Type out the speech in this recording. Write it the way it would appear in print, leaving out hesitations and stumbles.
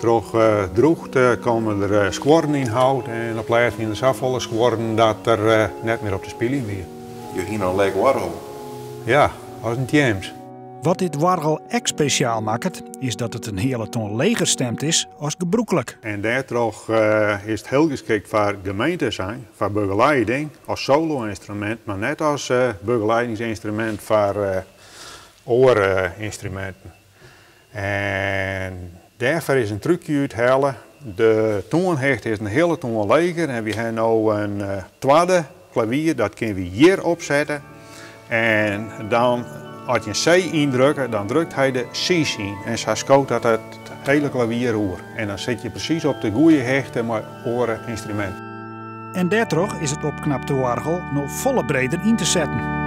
Toch droeg komen er squarren in hout en op plaats van de zoveel squarren dat er net meer op de spelen weer. Je ging een leuk warrel. Ja, als een James. Wat dit wargel echt speciaal maakt, is dat het een hele ton leger stemt is als gebruikelijk. En daardoor is het heel geschikt voor gemeenten zijn, voor begeleiding als solo-instrument, maar net als begeleidingsinstrument voor oorinstrumenten. En daarvoor is een trucje uithalen. De toonhecht is een hele toon leger en we hebben nu een tweede klavier, dat kunnen we hier opzetten. En dan, als je een C indrukt, dan drukt hij de C's in. En zo scoot dat het hele klavier hoor. En dan zit je precies op de goede hechte met oorinstrument. En daardoor is het opknapte wargel nog volle breder in te zetten.